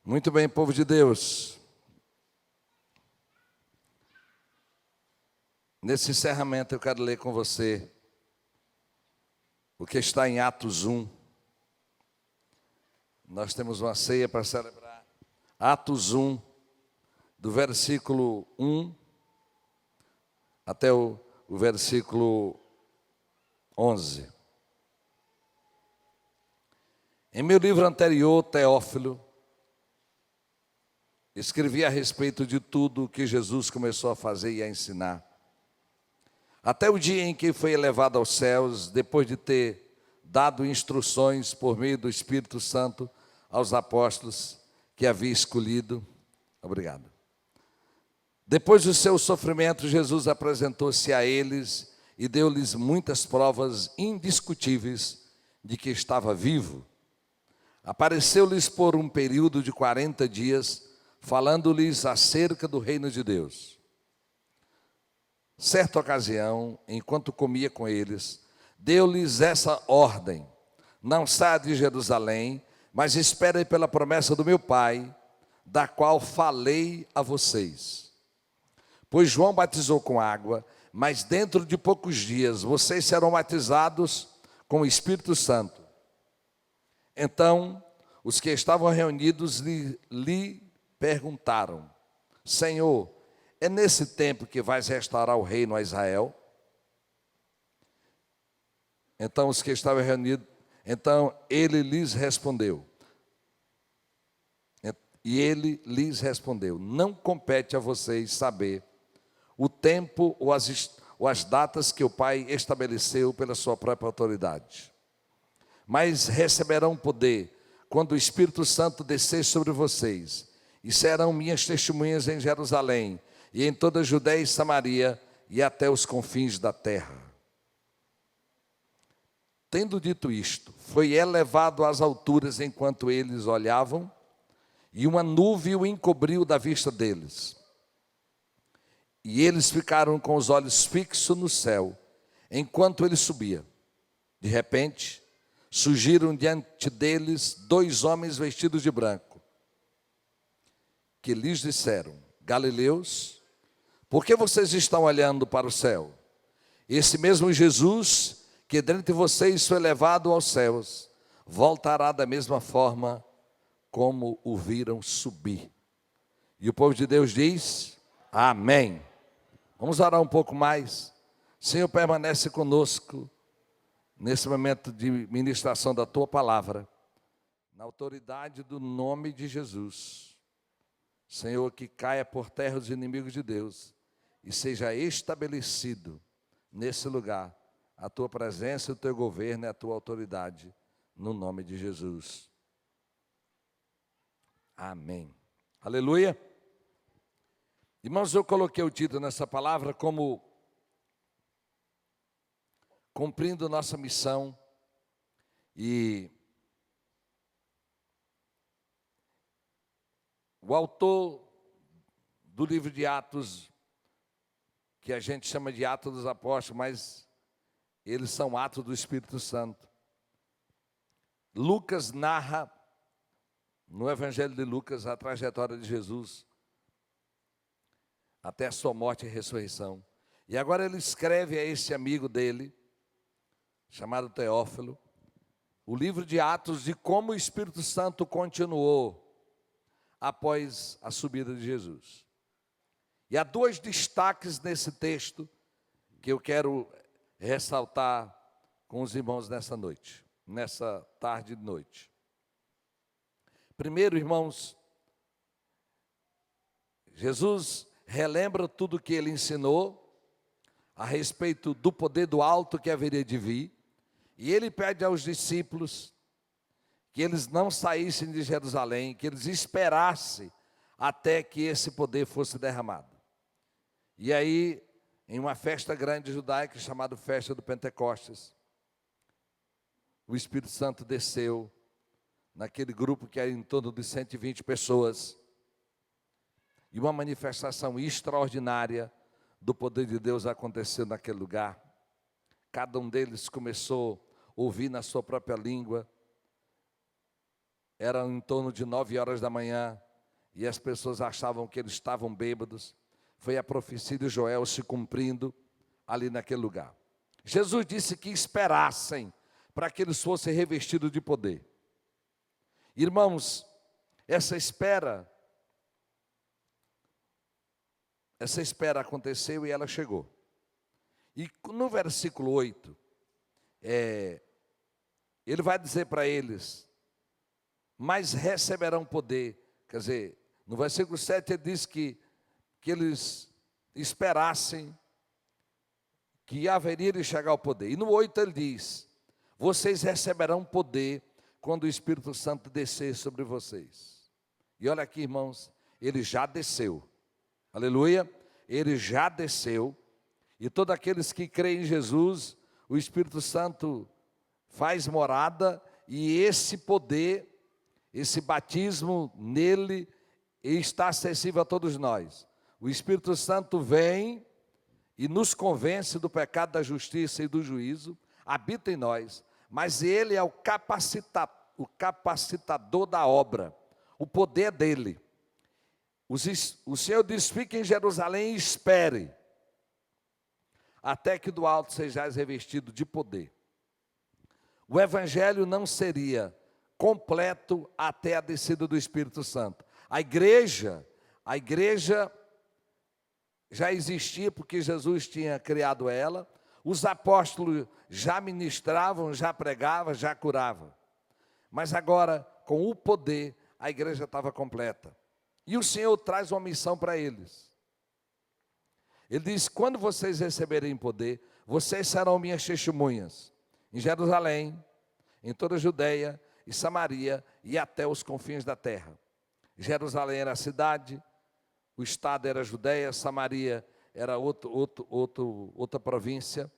Muito bem, povo de Deus. Nesse encerramento eu quero ler com você o que está em Atos 1. Nós temos uma ceia para celebrar. Atos 1, do versículo 1 até o versículo 11. Em meu livro anterior, Teófilo, escrevi a respeito de tudo o que Jesus começou a fazer e a ensinar, até o dia em que foi elevado aos céus, depois de ter dado instruções por meio do Espírito Santo aos apóstolos que havia escolhido. Obrigado. Depois do seu sofrimento, Jesus apresentou-se a eles e deu-lhes muitas provas indiscutíveis de que estava vivo. Apareceu-lhes por um período de 40 dias, falando-lhes acerca do reino de Deus. Certa ocasião, enquanto comia com eles, deu-lhes essa ordem: não saia de Jerusalém, mas esperem pela promessa do meu Pai, da qual falei a vocês. Pois João batizou com água, mas dentro de poucos dias vocês serão batizados com o Espírito Santo. Então, os que estavam reunidos lhe perguntaram: Senhor, é nesse tempo que vais restaurar o reino a Israel? Então os que estavam reunidos, ele lhes respondeu. E ele lhes respondeu: não compete a vocês saber o tempo ou as datas que o Pai estabeleceu pela sua própria autoridade. Mas receberão poder quando o Espírito Santo descer sobre vocês, e serão minhas testemunhas em Jerusalém, e em toda a Judéia e Samaria, e até os confins da terra. Tendo dito isto, foi elevado às alturas enquanto eles olhavam, e uma nuvem o encobriu da vista deles. E eles ficaram com os olhos fixos no céu, enquanto ele subia. De repente, surgiram diante deles 2 homens vestidos de branco, que lhes disseram: Galileus, por que vocês estão olhando para o céu? Esse mesmo Jesus, que dentre vocês foi levado aos céus, voltará da mesma forma como o viram subir. E o povo de Deus diz: amém. Vamos orar um pouco mais. Senhor, permanece conosco nesse momento de ministração da Tua palavra, na autoridade do nome de Jesus. Senhor, que caia por terra os inimigos de Deus e seja estabelecido nesse lugar a Tua presença, o Teu governo e a Tua autoridade, no nome de Jesus. Amém. Aleluia. Irmãos, eu coloquei o título nessa palavra como Cumprindo Nossa Missão, e o autor do livro de Atos, que a gente chama de Atos dos Apóstolos, mas eles são Atos do Espírito Santo. Lucas narra, no Evangelho de Lucas, a trajetória de Jesus até a sua morte e ressurreição. E agora ele escreve a esse amigo dele, chamado Teófilo, o livro de Atos de como o Espírito Santo continuou após a subida de Jesus. E há 2 destaques nesse texto que eu quero ressaltar com os irmãos nessa noite, nessa tarde de noite. Primeiro, irmãos, Jesus relembra tudo o que ele ensinou a respeito do poder do alto que haveria de vir, e ele pede aos discípulos que eles não saíssem de Jerusalém, que eles esperassem até que esse poder fosse derramado. E aí, em uma festa grande judaica chamada Festa do Pentecostes, o Espírito Santo desceu naquele grupo que era em torno de 120 pessoas, e uma manifestação extraordinária do poder de Deus aconteceu naquele lugar. Cada um deles começou a ouvir na sua própria língua Era em torno de 9 horas da manhã, e as pessoas achavam que eles estavam bêbados. Foi a profecia de Joel se cumprindo ali naquele lugar. Jesus disse que esperassem para que eles fossem revestidos de poder. Irmãos, essa espera aconteceu e ela chegou. E no versículo 8, ele vai dizer para eles: mas receberão poder. Quer dizer, no versículo 7 ele diz que eles esperassem que haveria de chegar ao poder. E no 8 ele diz: vocês receberão poder quando o Espírito Santo descer sobre vocês. E olha aqui, irmãos, ele já desceu. Aleluia, ele já desceu. E todos aqueles que creem em Jesus, o Espírito Santo faz morada, e esse poder, esse batismo nele está acessível a todos nós. O Espírito Santo vem e nos convence do pecado, da justiça e do juízo, habita em nós, mas ele é o capacitador da obra, o poder dele. O Senhor diz: fique em Jerusalém e espere, até que do alto sejais revestido de poder. O evangelho não seria completo até a descida do Espírito Santo. A igreja já existia porque Jesus tinha criado ela. Os apóstolos já ministravam, já pregavam, já curavam. Mas agora, com o poder, a igreja estava completa. E o Senhor traz uma missão para eles. Ele diz: quando vocês receberem poder, vocês serão minhas testemunhas em Jerusalém, em toda a Judeia e Samaria e até os confins da terra. Jerusalém era a cidade, o estado era a Judeia, Samaria era outra província,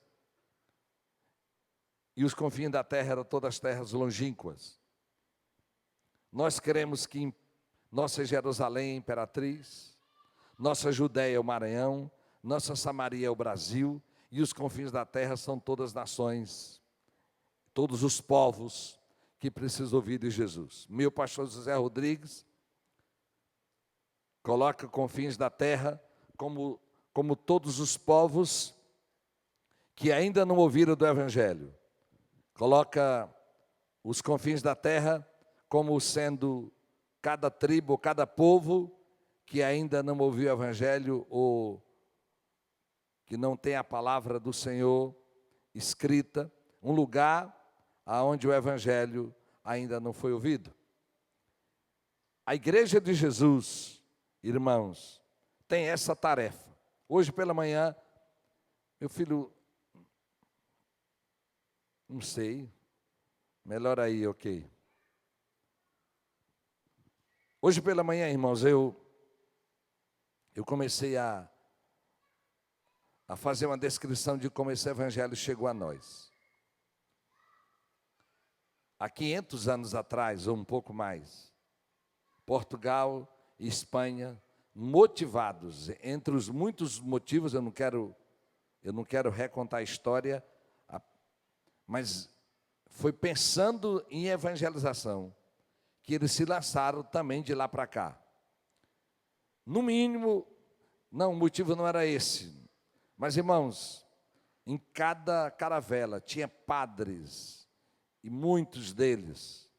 e os confins da terra eram todas as terras longínquas. Nós queremos que nossa Jerusalém é imperatriz, nossa Judeia é o Maranhão, nossa Samaria é o Brasil, e os confins da terra são todas as nações, todos os povos que precisam ouvir de Jesus. Meu pastor José Rodrigues coloca confins da terra como todos os povos que ainda não ouviram do Evangelho. Coloca os confins da terra como sendo cada tribo, cada povo que ainda não ouviu o Evangelho ou que não tem a palavra do Senhor escrita, um lugar onde o Evangelho ainda não foi ouvido. A igreja de Jesus, irmãos, tem essa tarefa. Hoje pela manhã, meu filho, não sei, melhor aí, ok. Hoje pela manhã, irmãos, eu comecei a fazer uma descrição de como esse evangelho chegou a nós. Há 500 anos atrás, ou um pouco mais, Portugal e Espanha, motivados, entre os muitos motivos, eu não quero recontar a história, mas foi pensando em evangelização, que eles se lançaram também de lá para cá. No mínimo, não, o motivo não era esse, mas irmãos, em cada caravela tinha padres, e muitos deles,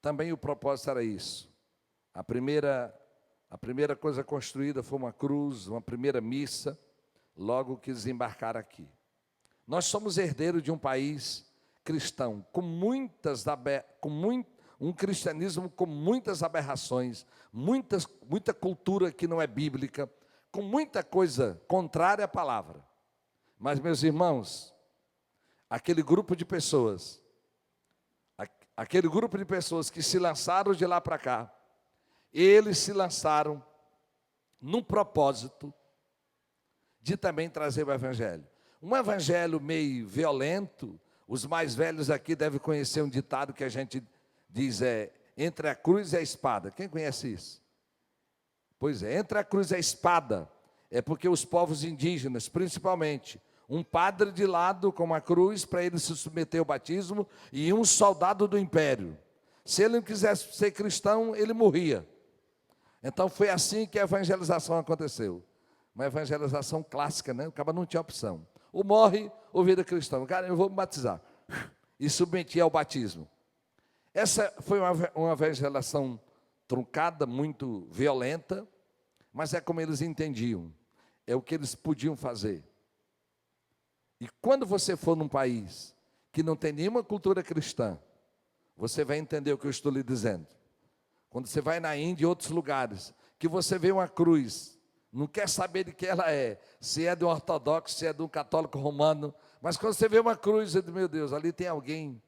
também o propósito era isso. A primeira coisa construída foi uma cruz, uma primeira missa, logo que desembarcaram aqui. Nós somos herdeiros de um país cristão, um cristianismo com muitas aberrações, muita cultura que não é bíblica, com muita coisa contrária à palavra. Mas, meus irmãos, aquele grupo de pessoas que se lançaram de lá para cá, eles se lançaram num propósito de também trazer o evangelho. Um evangelho meio violento. Os mais velhos aqui devem conhecer um ditado que a gente diz, entre a cruz e a espada. Quem conhece isso? Pois é, entre a cruz e a espada, é porque os povos indígenas, principalmente, um padre de lado com uma cruz para ele se submeter ao batismo e um soldado do império. Se ele não quisesse ser cristão, ele morria. Então foi assim que a evangelização aconteceu. Uma evangelização clássica, né? O cara não tinha opção. Ou morre ou vira cristão. Cara, eu vou me batizar. E submetia ao batismo. Essa foi uma evangelização truncada, muito violenta, mas é como eles entendiam. É o que eles podiam fazer. E quando você for num país que não tem nenhuma cultura cristã, você vai entender o que eu estou lhe dizendo. Quando você vai na Índia e outros lugares, que você vê uma cruz, não quer saber de que ela é, se é de um ortodoxo, se é de um católico romano, mas quando você vê uma cruz, você diz, meu Deus, ali tem alguém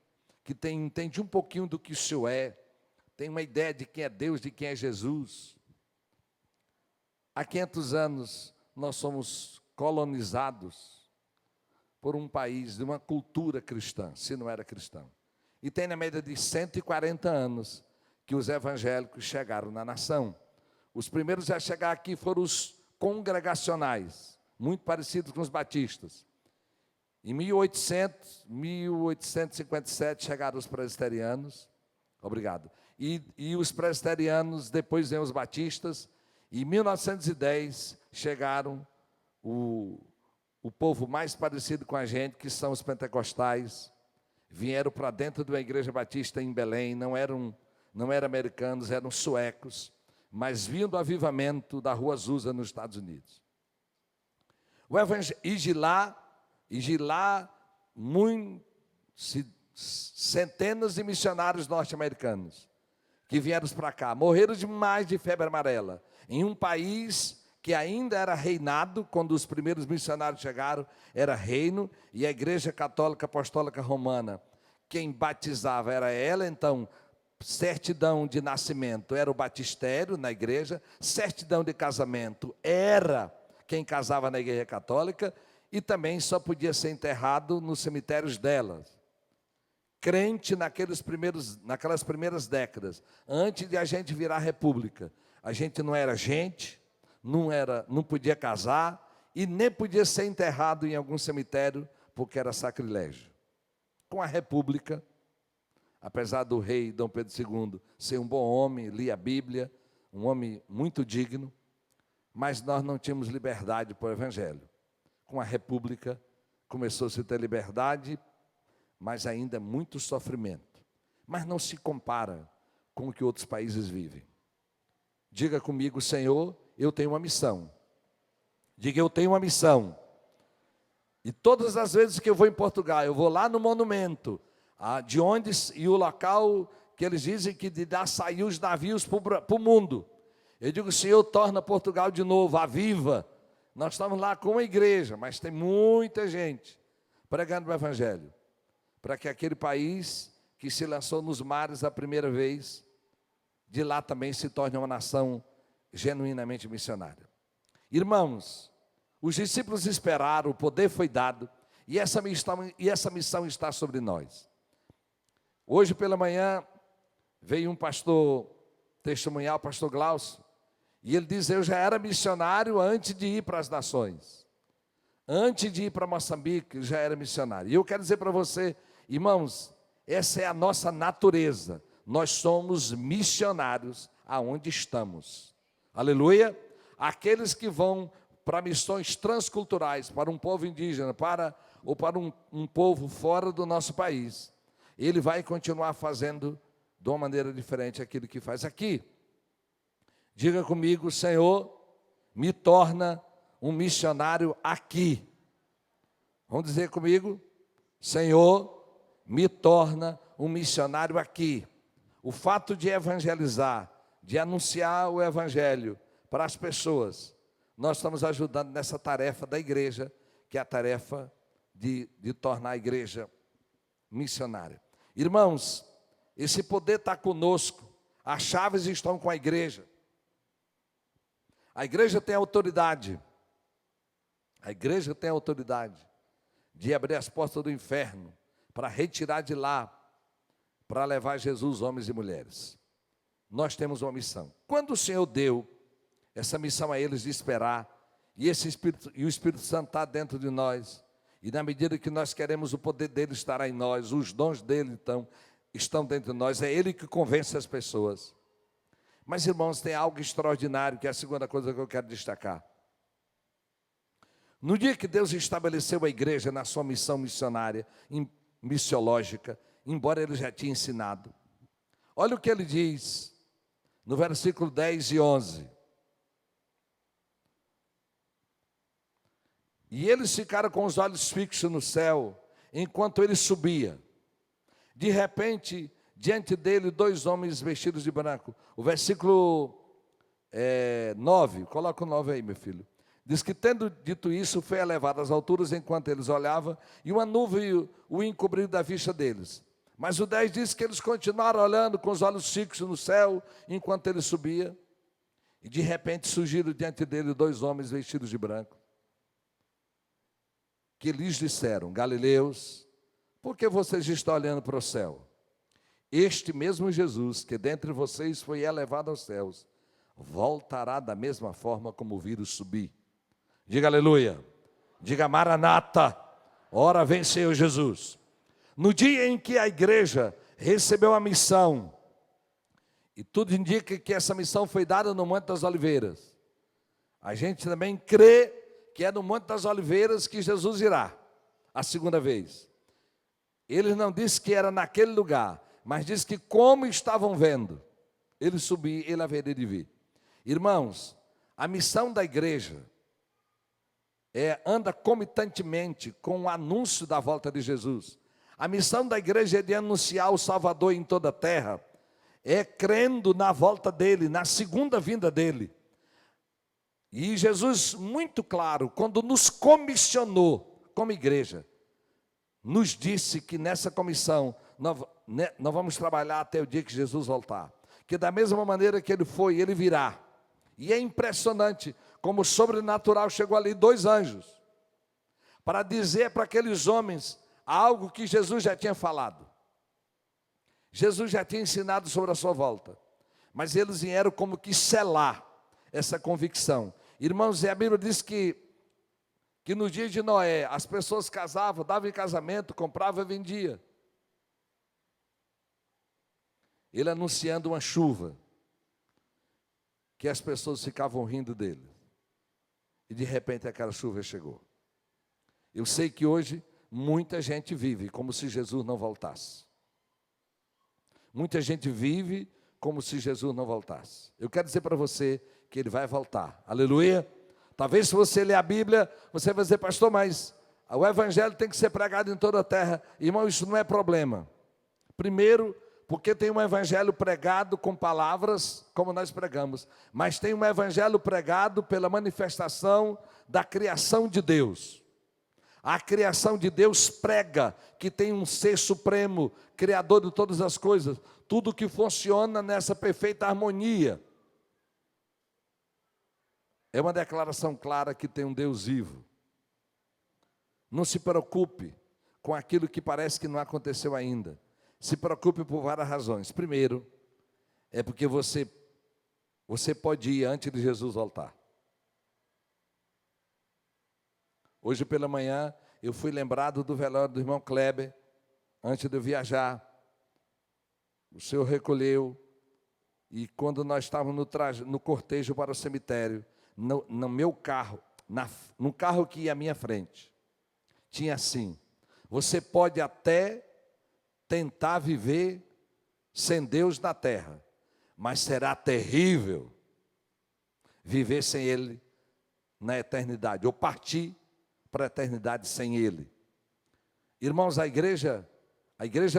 que entende um pouquinho do que o Senhor é, tem uma ideia de quem é Deus, de quem é Jesus. Há 500 anos, nós somos colonizados por um país de uma cultura cristã, se não era cristão. E tem na média de 140 anos que os evangélicos chegaram na nação. Os primeiros a chegar aqui foram os congregacionais, muito parecidos com os batistas. Em 1857 chegaram os presbiterianos, obrigado. E os presbiterianos, depois vêm os batistas. Em 1910 chegaram o povo mais parecido com a gente, que são os pentecostais. Vieram para dentro de uma igreja batista em Belém, não eram americanos, eram suecos, mas vinham do avivamento da Rua Azusa, nos Estados Unidos. E de lá centenas de missionários norte-americanos que vieram para cá, morreram demais de febre amarela, em um país que ainda era reinado, quando os primeiros missionários chegaram, era reino, e a Igreja Católica Apostólica Romana, quem batizava era ela, então, certidão de nascimento era o batistério na igreja, certidão de casamento era quem casava na Igreja Católica, e também só podia ser enterrado nos cemitérios delas. Crente naquelas primeiras décadas, antes de a gente virar república, a gente não era gente, não podia casar e nem podia ser enterrado em algum cemitério, porque era sacrilégio. Com a república, apesar do rei Dom Pedro II ser um bom homem, lia a Bíblia, um homem muito digno, mas nós não tínhamos liberdade para o evangelho. Com a república, começou-se a ter liberdade, mas ainda muito sofrimento. Mas não se compara com o que outros países vivem. Diga comigo, Senhor, eu tenho uma missão. Diga, eu tenho uma missão. E todas as vezes que eu vou em Portugal, eu vou lá no monumento, de onde e o local que eles dizem que de lá saiu os navios para o mundo. Eu digo, Senhor, torna Portugal de novo, aviva. Nós estamos lá com uma igreja, mas tem muita gente pregando o evangelho, para que aquele país que se lançou nos mares a primeira vez, de lá também se torne uma nação genuinamente missionária. Irmãos, os discípulos esperaram, o poder foi dado, e essa missão está sobre nós. Hoje pela manhã, veio um pastor testemunhar, o pastor Glaucio, e ele diz, eu já era missionário antes de ir para as nações. Antes de ir para Moçambique, já era missionário. E eu quero dizer para você, irmãos, essa é a nossa natureza. Nós somos missionários aonde estamos. Aleluia! Aqueles que vão para missões transculturais, para um povo indígena, ou para um povo fora do nosso país, ele vai continuar fazendo de uma maneira diferente aquilo que faz aqui. Diga comigo, Senhor, me torna um missionário aqui. Vamos dizer comigo? Senhor, me torna um missionário aqui. O fato de evangelizar, de anunciar o evangelho para as pessoas, nós estamos ajudando nessa tarefa da igreja, que é a tarefa de tornar a igreja missionária. Irmãos, esse poder está conosco, as chaves estão com a igreja. A igreja tem autoridade. A igreja tem autoridade de abrir as portas do inferno para retirar de lá, para levar Jesus, homens e mulheres. Nós temos uma missão. Quando o Senhor deu essa missão a eles de esperar, e o Espírito Santo está dentro de nós, e na medida que nós queremos, o poder dele estará em nós, os dons dele, então, estão dentro de nós, é Ele que convence as pessoas. Mas, irmãos, tem algo extraordinário, que é a segunda coisa que eu quero destacar. No dia que Deus estabeleceu a igreja na sua missão missionária, missiológica, embora Ele já tinha ensinado, olha o que Ele diz no versículo 10 e 11. E eles ficaram com os olhos fixos no céu, enquanto Ele subia. De repente, diante dele, 2 homens vestidos de branco. O versículo 9, coloca o 9 aí, meu filho. Diz que, tendo dito isso, foi elevado às alturas enquanto eles olhavam, e uma nuvem o encobriu da vista deles. Mas o 10 diz que eles continuaram olhando com os olhos fixos no céu, enquanto ele subia. E de repente surgiram diante dele 2 homens vestidos de branco, que lhes disseram: Galileus, por que vocês estão olhando para o céu? Este mesmo Jesus, que dentre vocês foi elevado aos céus, voltará da mesma forma como viram subir. Diga aleluia. Diga Maranata. Ora vem Senhor Jesus. No dia em que a igreja recebeu a missão, e tudo indica que essa missão foi dada no Monte das Oliveiras, a gente também crê que é no Monte das Oliveiras que Jesus irá a segunda vez. Ele não disse que era naquele lugar, mas disse que, como estavam vendo ele subir, ele haveria de vir. Irmãos, a missão da igreja anda comitantemente com o anúncio da volta de Jesus. A missão da igreja é de anunciar o Salvador em toda a terra, é crendo na volta dele, na segunda vinda dele. E Jesus, muito claro, quando nos comissionou como igreja, nos disse que nessa comissão nós vamos trabalhar até o dia que Jesus voltar. Que da mesma maneira que ele foi, ele virá. E é impressionante como o sobrenatural chegou ali 2 anjos para dizer para aqueles homens algo que Jesus já tinha falado. Jesus já tinha ensinado sobre a sua volta, mas eles vieram como que selar essa convicção. Irmãos, a Bíblia diz que no dia de Noé, as pessoas casavam, davam em casamento, compravam e vendiam. Ele anunciando uma chuva, que as pessoas ficavam rindo dele. E de repente aquela chuva chegou. Eu sei que hoje muita gente vive como se Jesus não voltasse. Muita gente vive como se Jesus não voltasse. Eu quero dizer para você que Ele vai voltar. Aleluia. Talvez se você ler a Bíblia, você vai dizer: pastor, mas o Evangelho tem que ser pregado em toda a terra. Irmão, isso não é problema. Primeiro, porque tem um Evangelho pregado com palavras, como nós pregamos. Mas tem um Evangelho pregado pela manifestação da criação de Deus. A criação de Deus prega que tem um ser supremo, criador de todas as coisas. Tudo que funciona nessa perfeita harmonia. É uma declaração clara que tem um Deus vivo. Não se preocupe com aquilo que parece que não aconteceu ainda. Se preocupe por várias razões. Primeiro, é porque você pode ir antes de Jesus voltar. Hoje pela manhã, eu fui lembrado do velório do irmão Kleber, antes de eu viajar. O Senhor recolheu, e quando nós estávamos no cortejo para o cemitério, no meu carro, no carro que ia à minha frente, tinha assim: você pode até tentar viver sem Deus na terra, mas será terrível viver sem Ele na eternidade, ou partir para a eternidade sem Ele. Irmãos, a igreja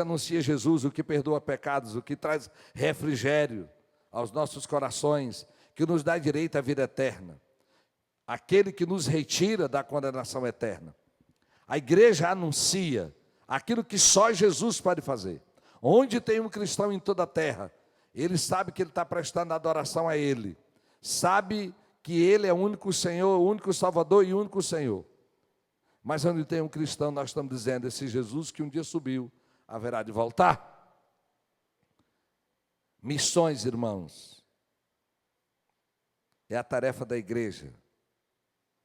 anuncia Jesus, o que perdoa pecados, o que traz refrigério aos nossos corações, que nos dá direito à vida eterna, aquele que nos retira da condenação eterna. A igreja anuncia aquilo que só Jesus pode fazer. Onde tem um cristão em toda a terra, ele sabe que ele está prestando adoração a Ele, sabe que Ele é o único Senhor, o único Salvador e o único Senhor. Mas onde tem um cristão, nós estamos dizendo: esse Jesus que um dia subiu, haverá de voltar. Missões, irmãos, é a tarefa da igreja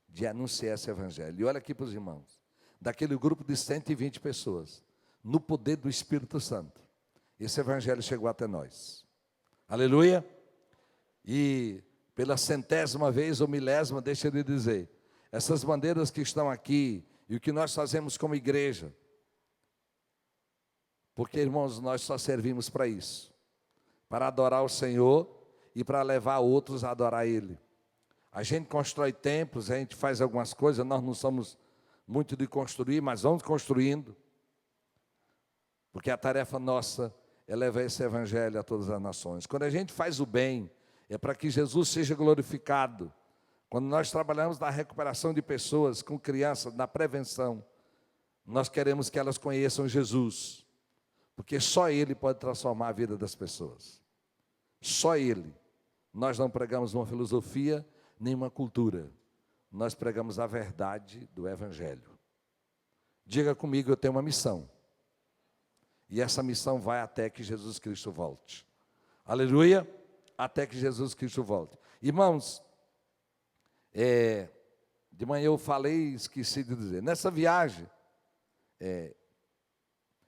de anunciar esse Evangelho. E olha aqui para os irmãos, daquele grupo de 120 pessoas, no poder do Espírito Santo, esse evangelho chegou até nós. Aleluia! E pela 100ª vez ou 1000ª, deixa eu lhe dizer, essas bandeiras que estão aqui e o que nós fazemos como igreja, porque, irmãos, nós só servimos para isso, para adorar o Senhor e para levar outros a adorar Ele. A gente constrói templos, a gente faz algumas coisas, nós não somos muito de construir, mas vamos construindo, porque a tarefa nossa é levar esse evangelho a todas as nações. Quando a gente faz o bem, é para que Jesus seja glorificado. Quando nós trabalhamos na recuperação de pessoas, com crianças, na prevenção, nós queremos que elas conheçam Jesus, porque só Ele pode transformar a vida das pessoas. Só Ele. Nós não pregamos uma filosofia, nem uma cultura. Nós pregamos a verdade do evangelho. Diga comigo, eu tenho uma missão. E essa missão vai até que Jesus Cristo volte. Aleluia! Até que Jesus Cristo volte. Irmãos, de manhã eu falei e esqueci de dizer. Nessa viagem,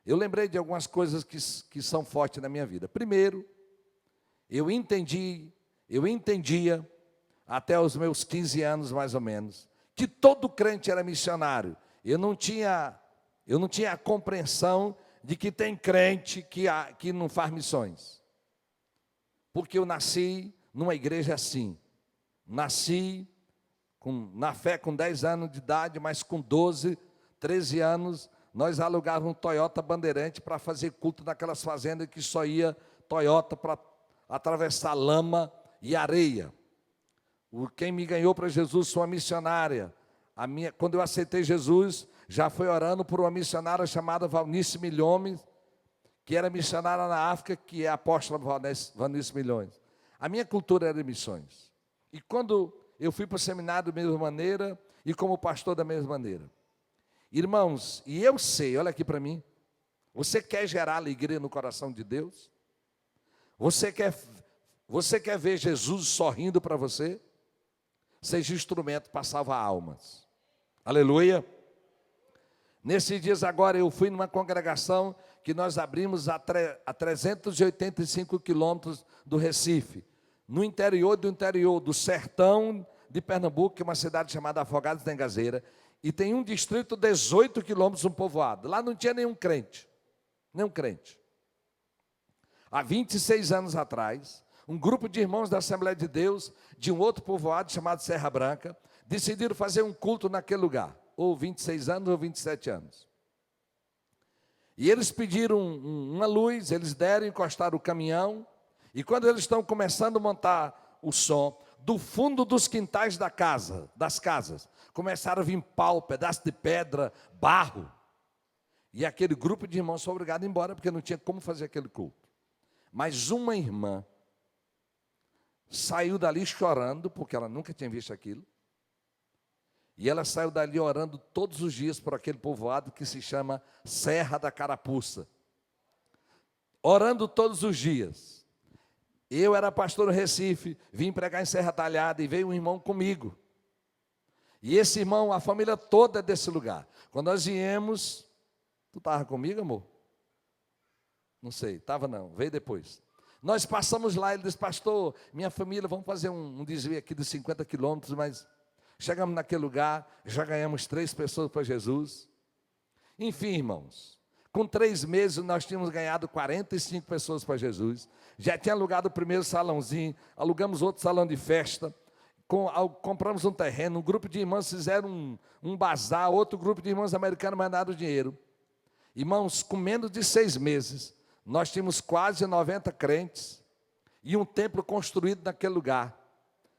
eu lembrei de algumas coisas que são fortes na minha vida. Primeiro, eu entendia, até os meus 15 anos mais ou menos, que todo crente era missionário. Eu não tinha a compreensão de que tem crente que não faz missões. Porque eu nasci numa igreja assim. Nasci na fé com 10 anos de idade, mas com 12, 13 anos, nós alugávamos um Toyota Bandeirante para fazer culto naquelas fazendas que só ia Toyota para atravessar lama e areia. Quem me ganhou para Jesus foi uma missionária. Quando eu aceitei Jesus, já foi orando por uma missionária chamada Valnice Milhões, que era missionária na África, que é a apóstola Valnice Milhões. A minha cultura era de missões. E quando eu fui para o seminário da mesma maneira, e como pastor da mesma maneira. Irmãos, e eu sei, olha aqui para mim, você quer gerar alegria no coração de Deus? Você quer ver Jesus sorrindo para você? Seja instrumento para salvar almas. Aleluia! Nesses dias agora eu fui numa congregação que nós abrimos a 385 quilômetros do Recife, no interior do sertão de Pernambuco, que é uma cidade chamada Afogados da Engazeira, e tem um distrito 18 quilômetros, um povoado. Lá não tinha nenhum crente. Há 26 anos atrás, um grupo de irmãos da Assembleia de Deus, de um outro povoado chamado Serra Branca, decidiram fazer um culto naquele lugar, ou 26 anos ou 27 anos. E eles pediram uma luz, eles deram, encostaram o caminhão, e quando eles estão começando a montar o som, do fundo dos quintais das casas, começaram a vir pau, pedaço de pedra, barro. E aquele grupo de irmãos foi obrigado a ir embora, porque não tinha como fazer aquele culto. Mas uma irmã saiu dali chorando, porque ela nunca tinha visto aquilo. E ela saiu dali orando todos os dias por aquele povoado que se chama Serra da Carapuça. Orando todos os dias. Eu era pastor no Recife, vim pregar em Serra Talhada e veio um irmão comigo. E esse irmão, a família toda é desse lugar. Quando nós viemos, tu estava comigo, amor? Não sei, estava não, veio depois. Nós passamos lá, ele disse, pastor, minha família, vamos fazer um desvio aqui de 50 quilômetros, mas chegamos naquele lugar, já ganhamos 3 pessoas para Jesus. Enfim, irmãos, com 3 meses nós tínhamos ganhado 45 pessoas para Jesus. Já tinha alugado o primeiro salãozinho, alugamos outro salão de festa, compramos um terreno, um grupo de irmãos fizeram um bazar, outro grupo de irmãos americanos mandaram dinheiro. Irmãos, com menos de 6 meses, nós tínhamos quase 90 crentes, e um templo construído naquele lugar,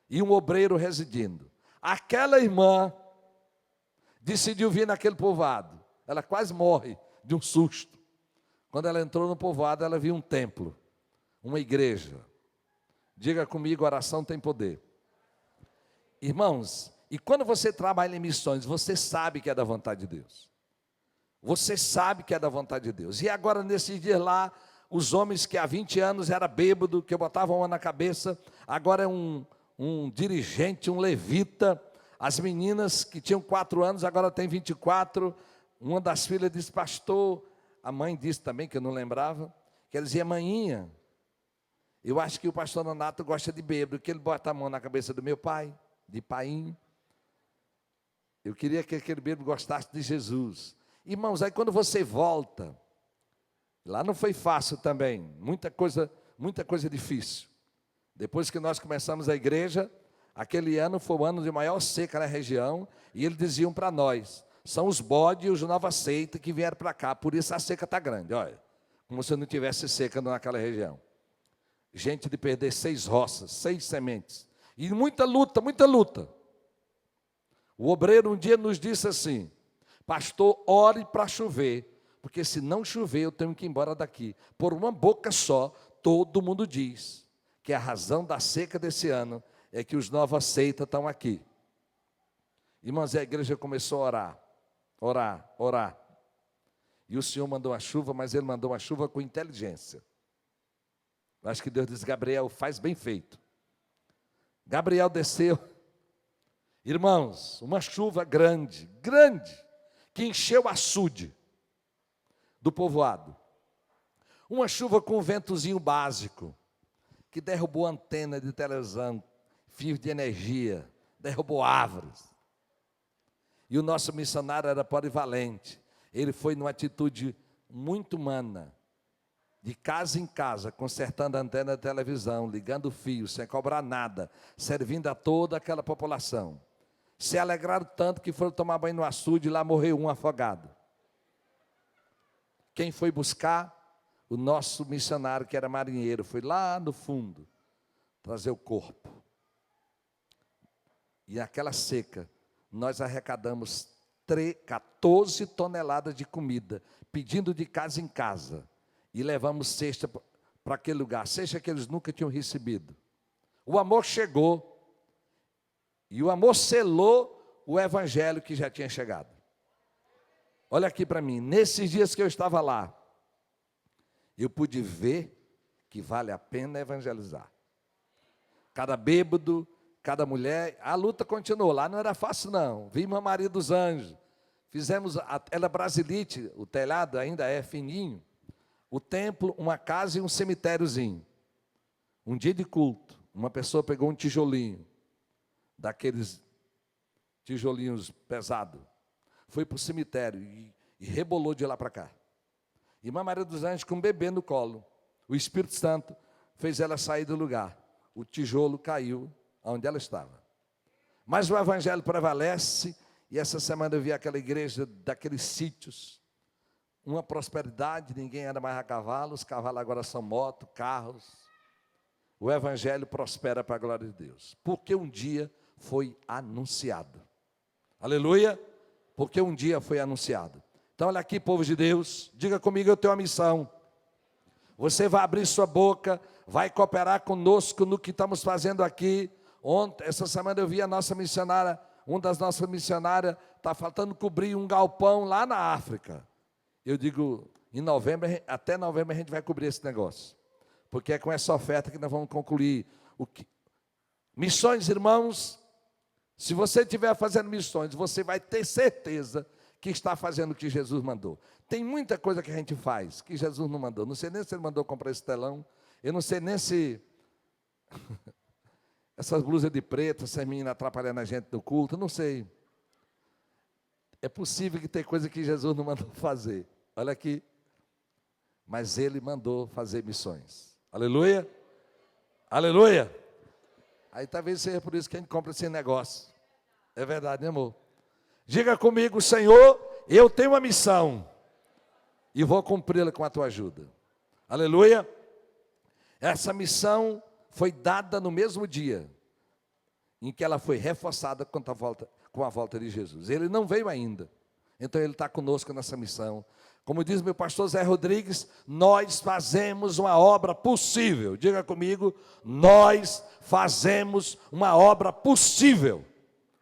e um obreiro residindo. Aquela irmã decidiu vir naquele povoado, ela quase morre de um susto. Quando ela entrou no povoado, ela viu um templo, uma igreja. Diga comigo, oração tem poder. Irmãos, e quando você trabalha em missões, você sabe que é da vontade de Deus. Você sabe que é da vontade de Deus. E agora, nesses dias lá, os homens que há 20 anos era bêbado, que botavam uma na cabeça, agora é um dirigente, um levita. As meninas que tinham 4 anos, agora tem 24. Uma das filhas disse, pastor, a mãe disse também, que eu não lembrava, que ela dizia: maninha, eu acho que o pastor Nonato gosta de bêbado, que ele bota a mão na cabeça do meu pai, de painho. Eu queria que aquele bêbado gostasse de Jesus. Irmãos, aí quando você volta, lá não foi fácil também, muita coisa difícil. Depois que nós começamos a igreja, aquele ano foi o ano de maior seca na região, e eles diziam para nós: são os bodes e os nova seita que vieram para cá, por isso a seca está grande, olha, como se não tivesse seca naquela região. Gente de perder 6 roças, 6 sementes, e muita luta, muita luta. O obreiro um dia nos disse assim: pastor, ore para chover, porque se não chover eu tenho que ir embora daqui. Por uma boca só, todo mundo diz que a razão da seca desse ano é que os novos seitas estão aqui. Irmãos, a igreja começou a orar. E o Senhor mandou a chuva, mas Ele mandou a chuva com inteligência. Eu acho que Deus disse: Gabriel, faz bem feito. Gabriel desceu. Irmãos, uma chuva grande, que encheu o açude do povoado. Uma chuva com um ventozinho básico, que derrubou antena de televisão, fios de energia, derrubou árvores. E o nosso missionário era polivalente. Ele foi numa atitude muito humana, de casa em casa, consertando a antena de televisão, ligando fios, sem cobrar nada, servindo a toda aquela população. Se alegraram tanto que foram tomar banho no açude e lá morreu um afogado. Quem foi buscar? O nosso missionário, que era marinheiro, foi lá no fundo trazer o corpo. E naquela seca, nós arrecadamos 14 toneladas de comida, pedindo de casa em casa. E levamos cesta para aquele lugar, cesta que eles nunca tinham recebido. O amor chegou. E o amor selou o evangelho que já tinha chegado. Olha aqui para mim, nesses dias que eu estava lá, eu pude ver que vale a pena evangelizar. Cada bêbado, cada mulher, a luta continuou. Lá não era fácil não. Vimos a Maria dos Anjos, fizemos, ela Brasilite, o telhado ainda é fininho, o templo, uma casa e um cemitériozinho. Um dia de culto, uma pessoa pegou um tijolinho, daqueles tijolinhos pesados, foi para o cemitério e rebolou de lá para cá. Irmã Maria dos Anjos com um bebê no colo. O Espírito Santo fez ela sair do lugar. O tijolo caiu onde ela estava. Mas o evangelho prevalece, e essa semana eu vi aquela igreja daqueles sítios, uma prosperidade, ninguém anda mais a cavalo, os cavalos agora são motos, carros. O evangelho prospera para a glória de Deus, porque um dia foi anunciado. Aleluia! Porque um dia foi anunciado. Então olha aqui, povo de Deus, diga comigo: eu tenho uma missão. Você vai abrir sua boca, vai cooperar conosco no que estamos fazendo aqui. Ontem, essa semana eu vi a nossa missionária, uma das nossas missionárias, está faltando cobrir um galpão lá na África. Eu digo, em novembro, até novembro a gente vai cobrir esse negócio. Porque é com essa oferta que nós vamos concluir. Missões, irmãos, se você estiver fazendo missões, você vai ter certeza que está fazendo o que Jesus mandou. Tem muita coisa que a gente faz que Jesus não mandou. Não sei nem se Ele mandou comprar esse telão. Eu não sei nem se essas blusas de preto, essas meninas atrapalhando a gente no culto, não sei. É possível que tem coisa que Jesus não mandou fazer. Olha aqui. Mas Ele mandou fazer missões. Aleluia. Aleluia. Aí talvez seja por isso que a gente compra esse negócio. É verdade, né, amor? Diga comigo: Senhor, eu tenho uma missão e vou cumpri-la com a tua ajuda. Aleluia. Essa missão foi dada no mesmo dia em que ela foi reforçada com a volta de Jesus. Ele não veio ainda, então Ele está conosco nessa missão. Como diz meu pastor Zé Rodrigues, nós fazemos uma obra possível. Diga comigo: nós fazemos uma obra possível.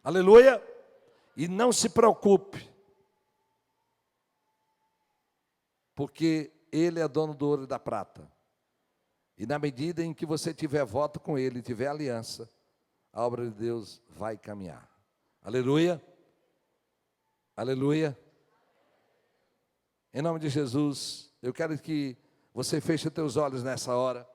Aleluia. E não se preocupe, porque Ele é dono do ouro e da prata. E na medida em que você tiver voto com Ele, tiver aliança, a obra de Deus vai caminhar. Aleluia. Aleluia. Em nome de Jesus, eu quero que Você fecha teus olhos nessa hora.